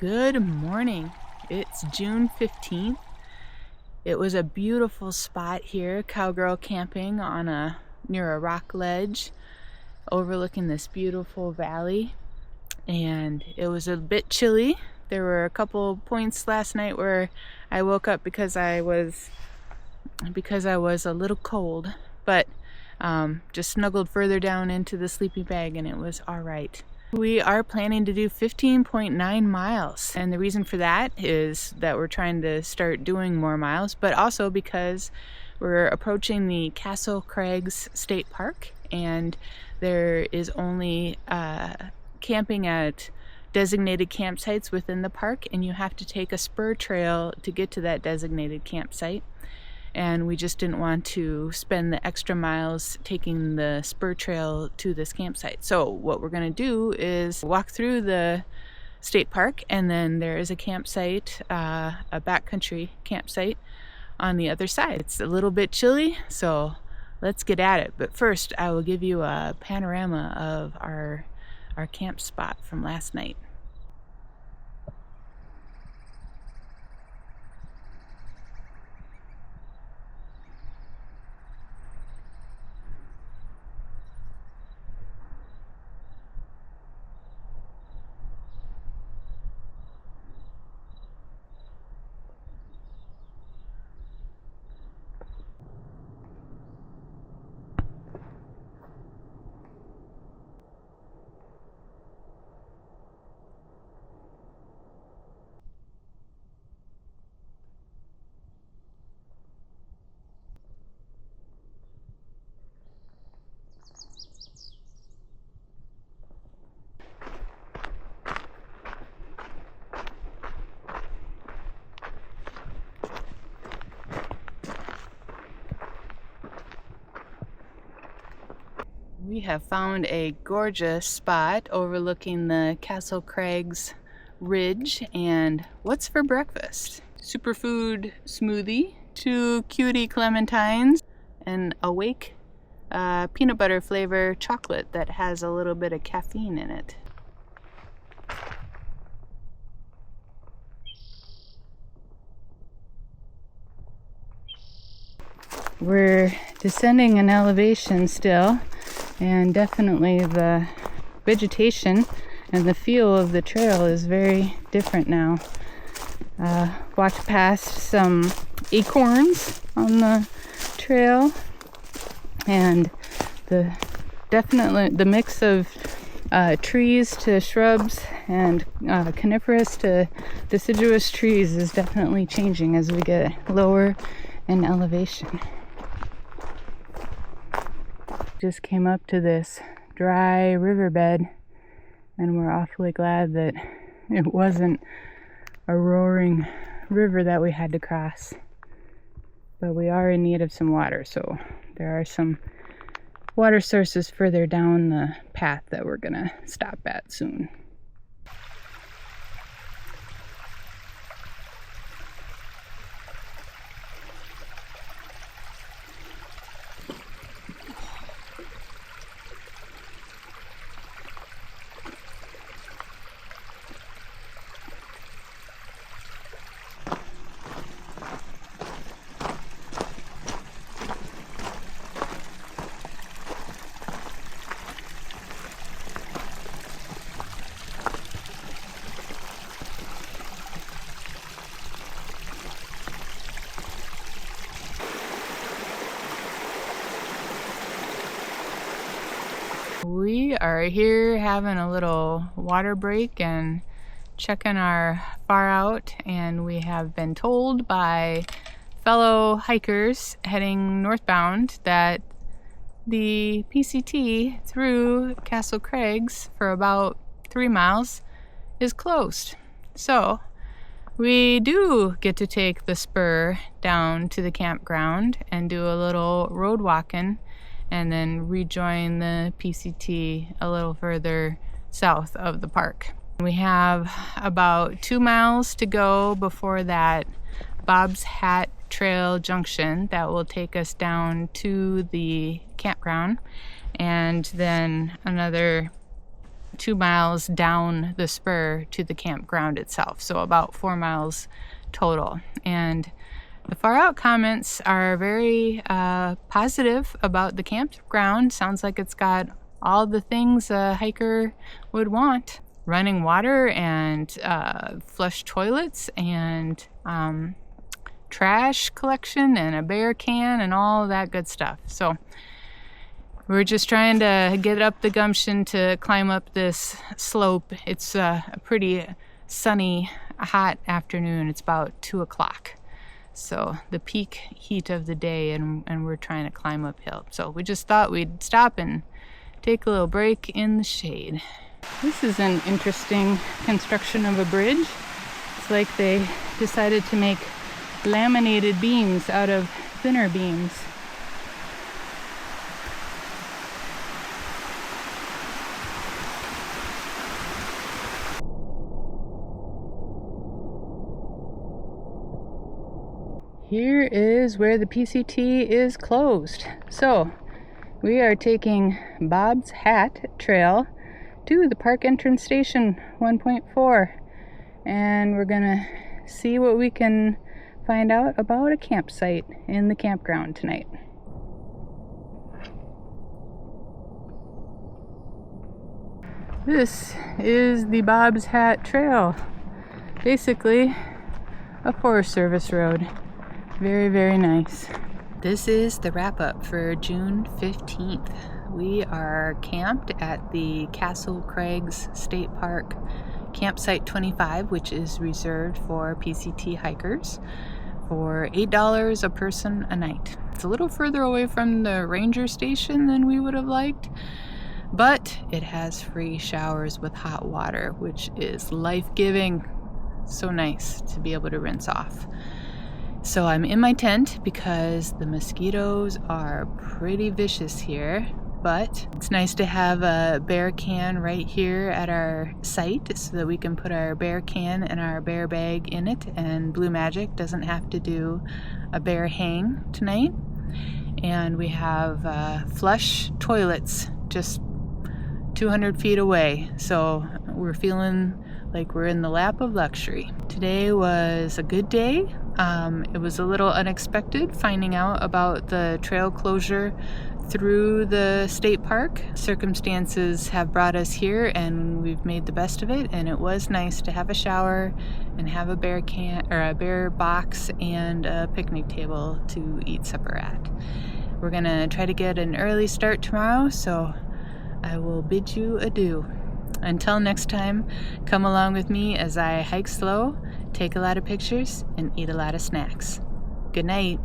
Good morning. It's June 15th. It was a beautiful spot here, cowgirl camping on near a rock ledge overlooking this beautiful valley, and it was a bit chilly. There were a couple points last night where I woke up because I was a little cold, but just snuggled further down into the sleeping bag and it was all right. We are planning to do 15.9 miles, and the reason for that is that we're trying to start doing more miles, but also because we're approaching the Castle Crags State Park, and there is only camping at designated campsites within the park, and you have to take a spur trail to get to that designated campsite. And we just didn't want to spend the extra miles taking the spur trail to this campsite. So what we're going to do is walk through the state park, and then there is a campsite, a backcountry campsite on the other side. It's a little bit chilly, so let's get at it. But first, I will give you a panorama of our camp spot from last night. We have found a gorgeous spot overlooking the Castle Crags Ridge, and what's for breakfast? Superfood smoothie, 2 cutie clementines, and awake peanut butter flavor chocolate that has a little bit of caffeine in it. We're descending an elevation still, and definitely the vegetation and the feel of the trail is very different now. Walked past some acorns on the trail, and definitely the mix of trees to shrubs and coniferous to deciduous trees is definitely changing as we get lower in elevation. Just came up to this dry riverbed, and we're awfully glad that it wasn't a roaring river that we had to cross. But we are in need of some water, so there are some water sources further down the path that we're gonna stop at soon. We are here having a little water break and checking our far out, and we have been told by fellow hikers heading northbound that the PCT through Castle Crags for about 3 miles is closed. So we do get to take the spur down to the campground and do a little road walking, and then rejoin the PCT a little further south of the park. We have about 2 miles to go before that Bob's Hat Trail junction that will take us down to the campground, and then another 2 miles down the spur to the campground itself, so about 4 miles total. And the far out comments are very positive about the campground. Sounds like it's got all the things a hiker would want. Running water and flush toilets and trash collection and a bear can and all that good stuff. So we're just trying to get up the gumption to climb up this slope. It's a pretty sunny, hot afternoon. It's about 2 o'clock. So the peak heat of the day, and we're trying to climb uphill. So we just thought we'd stop and take a little break in the shade. This is an interesting construction of a bridge. It's like they decided to make laminated beams out of thinner beams. Here is where the PCT is closed. So we are taking m.y.t.h trail to the park entrance station 1.4, and we're gonna see what we can find out about a campsite in the campground tonight. This is the m.y.t.h trail, basically a Forest Service road. Very, very nice. This is the wrap-up for June 15th. We are camped at the Castle Crags State Park Campsite 25, which is reserved for PCT hikers, for $8 a person a night. It's a little further away from the ranger station than we would have liked, but it has free showers with hot water, which is life-giving. So nice to be able to rinse off. So I'm in my tent because the mosquitoes are pretty vicious here, but it's nice to have a bear can right here at our site so that we can put our bear can and our bear bag in it, and Blue Magic doesn't have to do a bear hang tonight. And we have flush toilets just 200 feet away, so we're feeling like we're in the lap of luxury. Today was a good day. It was a little unexpected finding out about the trail closure through the state park. Circumstances have brought us here and we've made the best of it, and it was nice to have a shower and have a bear can or a bear box and a picnic table to eat supper at. We're gonna try to get an early start tomorrow, so I will bid you adieu. Until next time, come along with me as I hike slow, take a lot of pictures, and eat a lot of snacks. Good night.